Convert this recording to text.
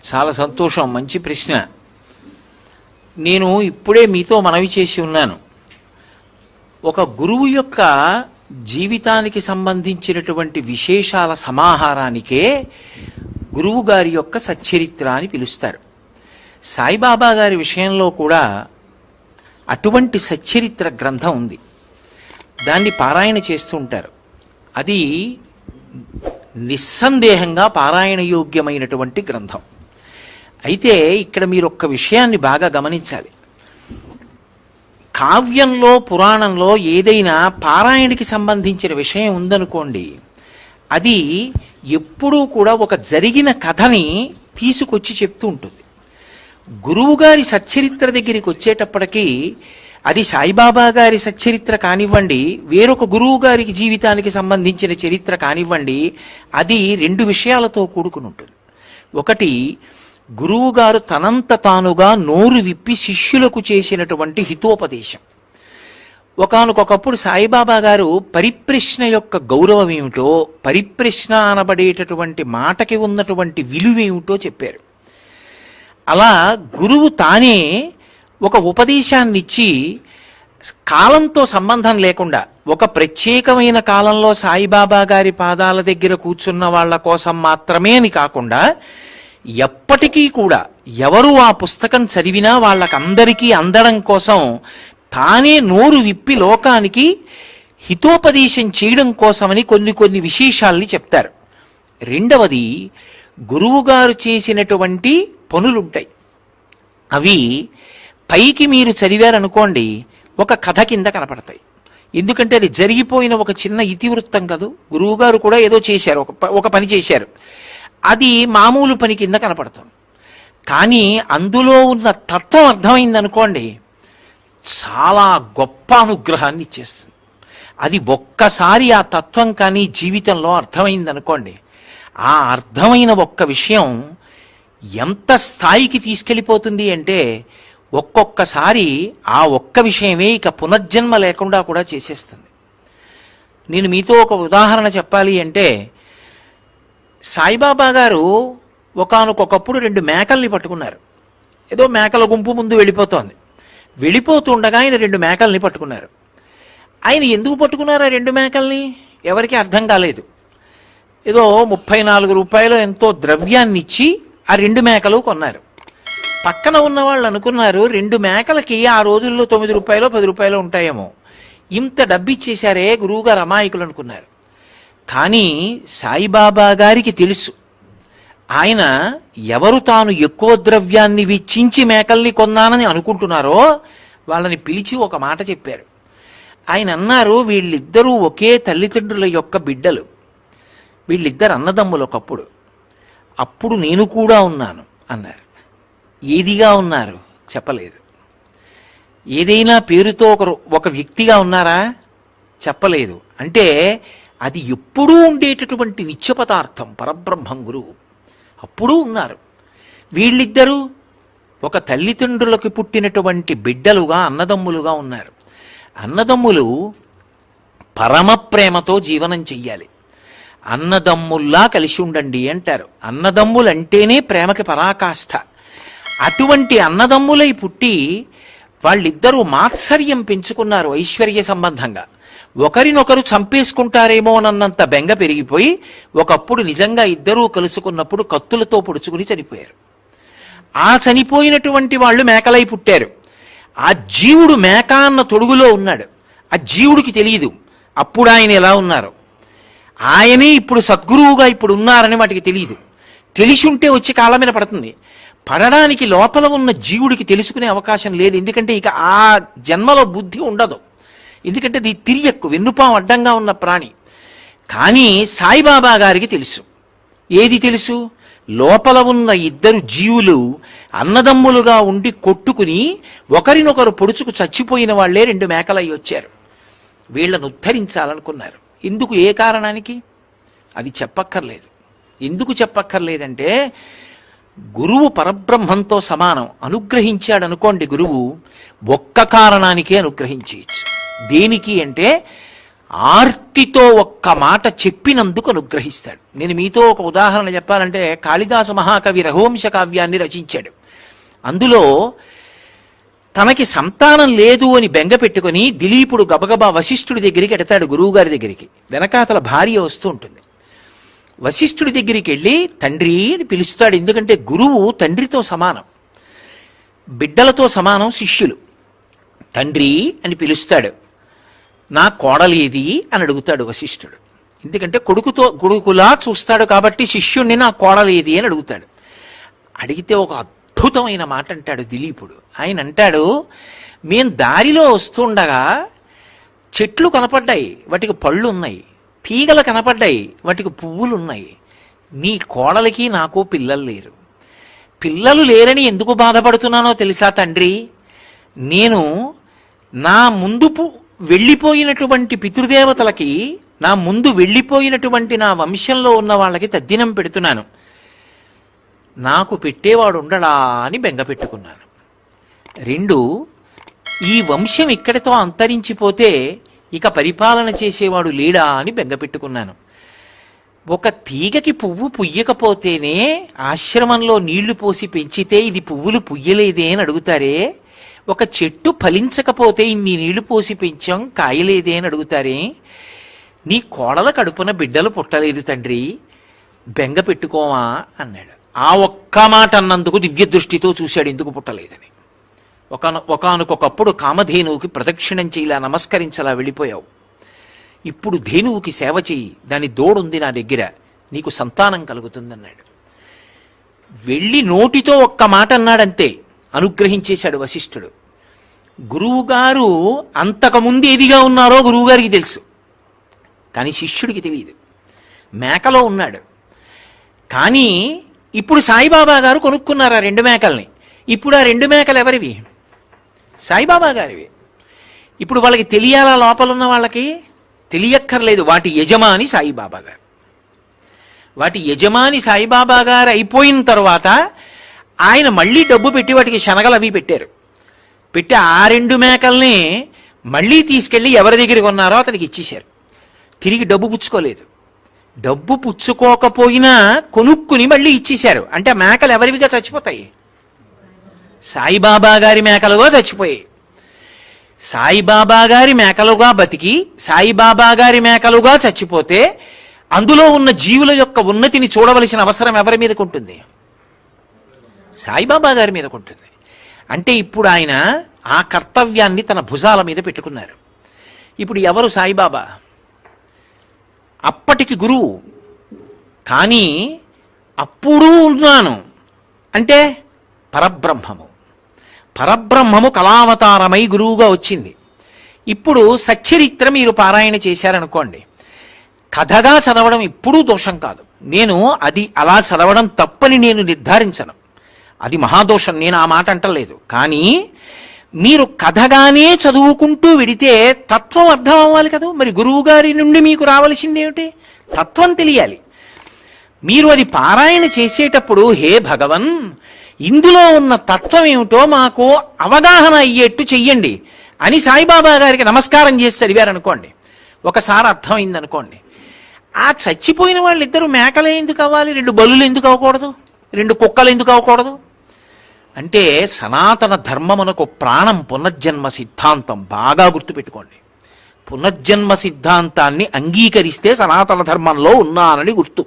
చాలా సంతోషం, మంచి ప్రశ్న. నేను ఇప్పుడే మీతో మనవి చేసి ఉన్నాను. ఒక గురువు యొక్క జీవితానికి సంబంధించినటువంటి విశేషాల సమాహారానికే గురువు గారి యొక్క సచ్చరిత్ర అని పిలుస్తారు. సాయిబాబా గారి విషయంలో కూడా అటువంటి సచ్చరిత్ర గ్రంథం ఉంది. దాన్ని పారాయణ చేస్తూ ఉంటారు. అది నిస్సందేహంగా పారాయణ యోగ్యమైనటువంటి గ్రంథం. అయితే ఇక్కడ మీరు ఒక్క విషయాన్ని బాగా గమనించాలి. కావ్యంలో, పురాణంలో ఏదైనా పారాయణకి సంబంధించిన విషయం ఉందనుకోండి, అది ఎప్పుడూ కూడా ఒక జరిగిన కథని తీసుకొచ్చి చెప్తూ ఉంటుంది. గురువుగారి సచ్చరిత్ర దగ్గరికి వచ్చేటప్పటికీ అది సాయిబాబా గారి సచ్చరిత్ర కానివ్వండి, వేరొక గురువు గారికి జీవితానికి సంబంధించిన చరిత్ర కానివ్వండి, అది రెండు విషయాలతో కూడుకుని ఉంటుంది. ఒకటి, గురువుగారు తనంత తానుగా నోరు విప్పి శిష్యులకు చేసినటువంటి హితోపదేశం. ఒకానొకప్పుడు సాయిబాబా గారు పరిప్రశ్న యొక్క గౌరవం ఏమిటో, పరిప్రశ్న అనబడేటటువంటి మాటకి ఉన్నటువంటి విలువేమిటో చెప్పారు. అలా గురువు తానే ఒక ఉపదేశాన్ని ఇచ్చి కాలంతో సంబంధం లేకుండా, ఒక ప్రత్యేకమైన కాలంలో సాయిబాబా గారి పాదాల దగ్గర కూర్చున్న వాళ్ళ కోసం మాత్రమే అని కాకుండా, ఎప్పటికీ కూడా ఎవరు ఆ పుస్తకం చదివినా వాళ్ళకందరికీ అందడం కోసం తానే నోరు విప్పి లోకానికి హితోపదేశం చేయడం కోసమని కొన్ని విశేషాల్ని చెప్తారు. రెండవది, గురువుగారు చేసినటువంటి పనులుంటాయి. అవి పైకి మీరు చదివారనుకోండి, ఒక కథ కింద కనపడతాయి. ఎందుకంటే అది జరిగిపోయిన ఒక చిన్న ఇతివృత్తం కదూ. గురువుగారు కూడా ఏదో చేశారు, ఒక పని చేశారు, అది మామూలు పని కింద కనపడుతుంది. కానీ అందులో ఉన్న తత్వం అర్థమైందనుకోండి, చాలా గొప్ప అనుగ్రహాన్ని ఇచ్చేస్తుంది. అది ఒక్కసారి ఆ తత్వం కానీ జీవితంలో అర్థమైందనుకోండి, ఆ అర్థమైన ఒక్క విషయం ఎంత స్థాయికి తీసుకెళ్ళిపోతుంది అంటే, ఒక్కొక్కసారి ఆ ఒక్క విషయమే ఇక పునర్జన్మ లేకుండా కూడా చేసేస్తుంది. నేను మీతో ఒక ఉదాహరణ చెప్పాలి అంటే, సాయిబాబా గారు ఒకానొకప్పుడు 2 మేకల్ని పట్టుకున్నారు. ఏదో మేకల గుంపు ముందు వెళ్ళిపోతుండగా ఆయన 2 మేకల్ని పట్టుకున్నారు. ఆయన ఎందుకు పట్టుకున్నారు ఆ 2 మేకల్ని ఎవరికి అర్థం కాలేదు. ఏదో 34 రూపాయలు ఎంతో ద్రవ్యాన్ని ఇచ్చి ఆ 2 మేకలు కొన్నారు. పక్కన ఉన్న వాళ్ళు అనుకున్నారు, 2 మేకలకి ఆ రోజుల్లో 9 రూపాయలు 10 రూపాయలు ఉంటాయేమో, ఇంత డబ్బు ఇచ్చేశారే గురువుగారు అమాయకులు అనుకున్నారు. కానీ సాయిబాబా గారికి తెలుసు, ఆయన ఎవరు తాను ఎక్కువ ద్రవ్యాన్ని వెచ్చించి మేకల్ని కొన్నానని అనుకుంటున్నారో వాళ్ళని పిలిచి ఒక మాట చెప్పారు. ఆయన అన్నారు, వీళ్ళిద్దరూ ఒకే తల్లిదండ్రుల యొక్క బిడ్డలు, వీళ్ళిద్దరు అన్నదమ్ములు ఒకప్పుడు, అప్పుడు నేను కూడా ఉన్నాను అన్నారు. ఏదిగా ఉన్నారు చెప్పలేదు. ఏదైనా పేరుతో ఒక వ్యక్తిగా ఉన్నారా చెప్పలేదు. అంటే అది ఎప్పుడూ ఉండేటటువంటి నిత్య పదార్థం పరబ్రహ్మం గురువు, అప్పుడూ ఉన్నారు. వీళ్ళిద్దరూ ఒక తల్లిదండ్రులకు పుట్టినటువంటి బిడ్డలుగా అన్నదమ్ములుగా ఉన్నారు. అన్నదమ్ములు పరమ ప్రేమతో జీవనం చెయ్యాలి, అన్నదమ్ముల్లా కలిసి ఉండండి అంటారు. అన్నదమ్ములంటేనే ప్రేమకి పరాకాష్ఠ. అటువంటి అన్నదమ్ములై పుట్టి వాళ్ళిద్దరూ మాత్సర్యం పెంచుకున్నారు ఐశ్వర్య సంబంధంగా. ఒకరినొకరు చంపేసుకుంటారేమోనన్నంత బెంగ పెరిగిపోయి ఒకప్పుడు నిజంగా ఇద్దరూ కలుసుకున్నప్పుడు కత్తులతో పొడుచుకుని చనిపోయారు. ఆ చనిపోయినటువంటి వాళ్ళు మేకలై పుట్టారు. ఆ జీవుడు మేక అన్న తొడుగులో ఉన్నాడు. ఆ జీవుడికి తెలియదు అప్పుడు ఆయన ఎలా ఉన్నారు. ఆయనే ఇప్పుడు సద్గురువుగా ఇప్పుడు ఉన్నారని వాటికి తెలియదు. తెలిసి ఉంటే వచ్చి కాళ్ళ మీద పడుతుంది. పడడానికి లోపల ఉన్న జీవుడికి తెలుసుకునే అవకాశం లేదు. ఎందుకంటే ఇక ఆ జన్మలో బుద్ధి ఉండదు. ఎందుకంటే అది తిరియక్కు, వెన్నుపాం అడ్డంగా ఉన్న ప్రాణి. కానీ సాయిబాబా గారికి తెలుసు. ఏది తెలుసు? లోపల ఉన్న ఇద్దరు జీవులు అన్నదమ్ములుగా ఉండి కొట్టుకుని ఒకరినొకరు పొడుచుకు చచ్చిపోయిన వాళ్లే 2 మేకలయ్యి వచ్చారు. వీళ్లను ఉద్ధరించాలనుకున్నారు. ఎందుకు? ఏ కారణానికి? అది చెప్పక్కర్లేదు. ఎందుకు చెప్పక్కర్లేదంటే, గురువు పరబ్రహ్మంతో సమానం. అనుగ్రహించాడనుకోండి గురువు, ఒక్క కారణానికే అనుగ్రహించవచ్చు. దేనికి అంటే, ఆర్తితో ఒక్క మాట చెప్పినందుకు అనుగ్రహిస్తాడు. నేను మీతో ఒక ఉదాహరణ చెప్పాలంటే, కాళిదాస మహాకవి రఘువంశ కావ్యాన్ని రచించాడు. అందులో తనకి సంతానం లేదు అని బెంగ పెట్టుకుని దిలీపుడు గబగబా వశిష్ఠుడి దగ్గరికి ఎడతాడు, గురువుగారి దగ్గరికి. వెనకాతల భార్య వస్తూ ఉంటుంది. వశిష్ఠుడి దగ్గరికి వెళ్ళి తండ్రి అని పిలుస్తాడు. ఎందుకంటే గురువు తండ్రితో సమానం, బిడ్డలతో సమానం శిష్యులు. తండ్రి అని పిలుస్తాడు. నా కోడలేది అని అడుగుతాడు వశిష్ఠుడు. ఎందుకంటే కొడుకులా చూస్తాడు కాబట్టి శిష్యుణ్ణి నా కోడలేది అని అడుగుతాడు. అడిగితే ఒక అద్భుతమైన మాట అంటాడు దిలీపుడు. ఆయన అంటాడు, మేం దారిలో వస్తుండగా చెట్లు కనపడ్డాయి, వాటికి పళ్ళు ఉన్నాయి, తీగలు కనపడ్డాయి, వాటికి పువ్వులు ఉన్నాయి. నీ కోడలికి నాకు పిల్లలు లేరు. పిల్లలు లేరని ఎందుకు బాధపడుతున్నానో తెలుసా తండ్రి? నేను నా ముందు వెళ్ళిపోయినటువంటి పితృదేవతలకి, నా ముందు వెళ్ళిపోయినటువంటి నా వంశంలో ఉన్న వాళ్ళకి తద్దినం పెడుతున్నాను. నాకు పెట్టేవాడు ఉండడా అని బెంగ పెట్టుకున్నాను. 2, ఈ వంశం ఇక్కడితో అంతరించిపోతే ఇక పరిపాలన చేసేవాడు లేడా అని బెంగ పెట్టుకున్నాను. ఒక తీగకి పువ్వు పుయ్యకపోతేనే ఆశ్రమంలో నీళ్లు పోసి పెంచితే ఇది పువ్వులు పుయ్యలేదే అని అడుగుతారే, ఒక చెట్టు ఫలించకపోతే ఇన్ని నీళ్లు పోసి పెంచాం కాయలేదే అని అడుగుతారే, నీ కోడల కడుపున బిడ్డలు పుట్టలేదు తండ్రి, బెంగ పెట్టుకోవా అన్నాడు. ఆ ఒక్క మాట అన్నందుకు దివ్య దృష్టితో చూశాడు ఎందుకు పుట్టలేదని. ఒకానొకప్పుడు కామధేనువుకి ప్రదక్షిణం చేయలా, నమస్కరించలా వెళ్ళిపోయావు. ఇప్పుడు ధేనువుకి సేవ చెయ్యి, దాని దోడుంది నా దగ్గర, నీకు సంతానం కలుగుతుందన్నాడు. వెళ్ళి నోటితో ఒక్క మాట అన్నాడంతే, అనుగ్రహించేశాడు వశిష్ఠుడు. గురువుగారు అంతకుముందు ఏదిగా ఉన్నారో గురువుగారికి తెలుసు, కానీ శిష్యుడికి తెలియదు. మేకలో ఉన్నాడు. కానీ ఇప్పుడు సాయిబాబా గారు కొనుక్కున్నారు ఆ 2 మేకల్ని. ఇప్పుడు ఆ 2 మేకలు ఎవరివి? సాయిబాబా గారివి. ఇప్పుడు వాళ్ళకి తెలియాలా? లోపల ఉన్న వాళ్ళకి తెలియక్కర్లేదు. వాటి యజమాని సాయిబాబా గారు. వాటి యజమాని సాయిబాబా గారు అయిపోయిన తర్వాత ఆయన మళ్ళీ డబ్బు పెట్టి వాటికి శనగలు అవి పెట్టారు. పెట్టి ఆ 2 మేకల్ని మళ్ళీ తీసుకెళ్ళి ఎవరి దగ్గరికి ఉన్నారో అతనికి ఇచ్చేశారు. తిరిగి డబ్బు పుచ్చుకోలేదు. డబ్బు పుచ్చుకోకపోయినా కొనుక్కుని మళ్ళీ ఇచ్చేశారు. అంటే ఆ మేకలు ఎవరివిగా చచ్చిపోతాయి? సాయిబాబా గారి మేకలుగా చచ్చిపోయాయి. సాయిబాబా గారి మేకలుగా బతికి సాయిబాబా గారి మేకలుగా చచ్చిపోతే అందులో ఉన్న జీవుల యొక్క ఉన్నతిని చూడవలసిన అవసరం ఎవరి మీదకు ఉంటుంది? సాయిబాబా గారి మీదకు ఉంటుంది. అంటే ఇప్పుడు ఆయన ఆ కర్తవ్యాన్ని తన భుజాల మీద పెట్టుకున్నారు. ఇప్పుడు ఎవరు సాయిబాబా? అప్పటికి గురువు, కానీ అప్పుడు ఉన్నాను అంటే పరబ్రహ్మము. పరబ్రహ్మము కళావతారమై గురువుగా వచ్చింది. ఇప్పుడు సచ్చరిత్ర మీరు పారాయణ చేశారనుకోండి, కథగా చదవడం ఎప్పుడూ దోషం కాదు. నేను అది అలా చదవడం తప్పని నేను నిర్ధారించను, అది మహాదోషం, నేను ఆ మాట అంటలేదు. కానీ మీరు కథగానే చదువుకుంటూ విడితే తత్వం అర్థం అవ్వాలి కదా. మరి గురువు గారి నుండి మీకు రావలసింది ఏమిటి? తత్వం తెలియాలి. మీరు అది పారాయణ చేసేటప్పుడు హే భగవన్, ఇందులో ఉన్న తత్వం ఏమిటో మాకు అవగాహన అయ్యేట్టు చెయ్యండి అని సాయిబాబా గారికి నమస్కారం చేసి చదివారనుకోండి, ఒకసారి అర్థమైందనుకోండి. ఆ చచ్చిపోయిన వాళ్ళిద్దరూ మేకలే ఎందుకు అవ్వాలి? 2 బలులు ఎందుకు అవ్వకూడదు? 2 కుక్కలు ఎందుకు అవ్వకూడదు? అంటే సనాతన ధర్మమునకు ప్రాణం పునర్జన్మ సిద్ధాంతం. బాగా గుర్తుపెట్టుకోండి. పునర్జన్మ సిద్ధాంతాన్ని అంగీకరిస్తే సనాతన ధర్మంలో ఉన్నానని గుర్తు.